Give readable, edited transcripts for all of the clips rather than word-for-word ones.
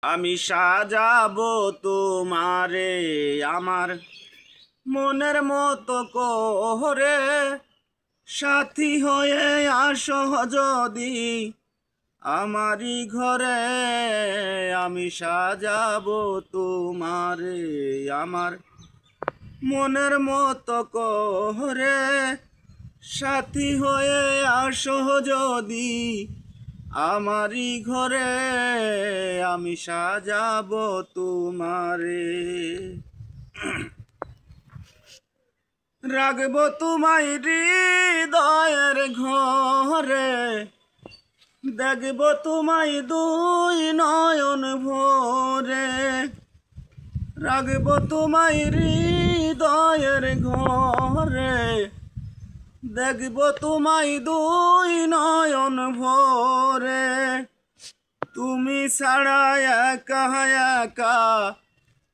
আমি সাজাবো তোমারে আমার মনের মতো করে, সাথী হয়ে আসো যদি আমারই ঘরে। আমি সাজাবো তোমারে আমার মনের মতো করে, সাথী হয়ে আসো যদি আমারই ঘরে। আমি সাজাবো তোমারে, রাখবো তোমায় হৃদয়ের ঘরে, দেখবো তোমায় দুই নয়ন ভরে। রাখবো তোমায় হৃদয়ের ঘরে, দেখবো তোমায় দুই নয়ন ভরে। তুমি ছাড়া একা একা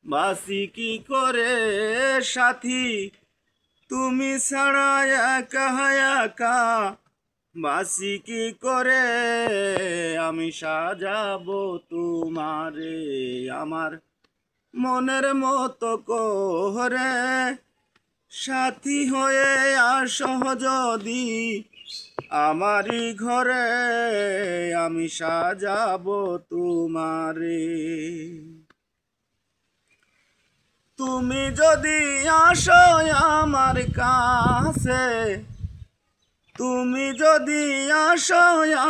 বাসি কি করে সাথী, তুমি ছাড়া একা একা বাসি কি করে। আমি সাজাবো তোমারে আমার মনের মতো করে, সাথী হয়ে আসো যদি আমারই ঘরে। আমি সাজাবো তোমারে, তুমি যদি আসো আমার কাছে, তুমি যদি আসো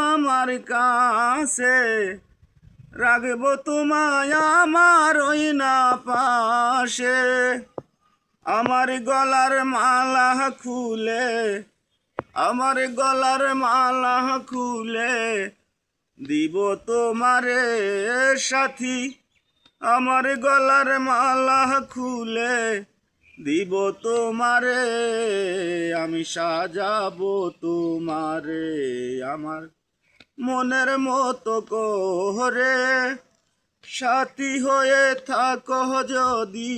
আমার কাছে, রাখবো তোমায় আমার ওই না পাশে। আমার গলার মালা খুলে, আমার গলার মালা খুলে দিব তোমারে সাথী। আমার গলার মালা খুলে দিব তোমারে, আমি সাজাবো তোমারে আমার মনের মতো করে, সাথী হয়ে থাকো যদি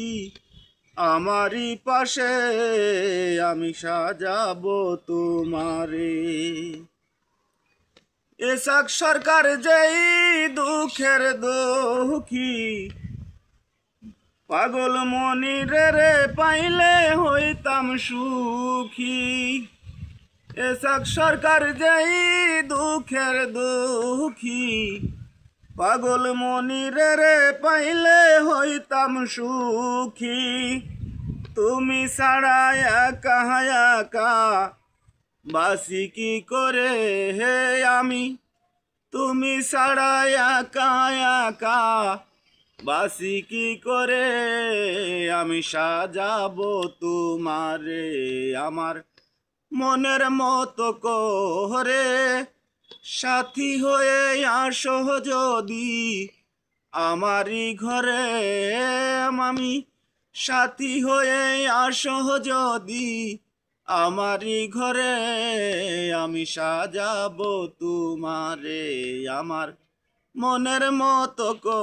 আমারই পাশে। আমি সাজাবো তোমারে। এসাক সরকার যেই দুঃখের দুঃখী, পাগল মনিরে রে পাইলে হইতাম সুখী। এসাক সরকার যেই দুঃখের দুঃখী, পাগল মনিরে রে পাইলে হইতাম সুখী। তুমি ছাড়া একা একা বাসি কি করে হে আমি, তুমি ছাড়া একা একা বাসি কি করে। আমি সাজাবো তোমারে আমার মনের মতো করে, সাথী হয়ে আসো যদি আমারই ঘরে। আমি সাথী হয়ে আসো যদি আমারই ঘরে। আমি সাজাবো তোমারে আমার মনের মতো করে।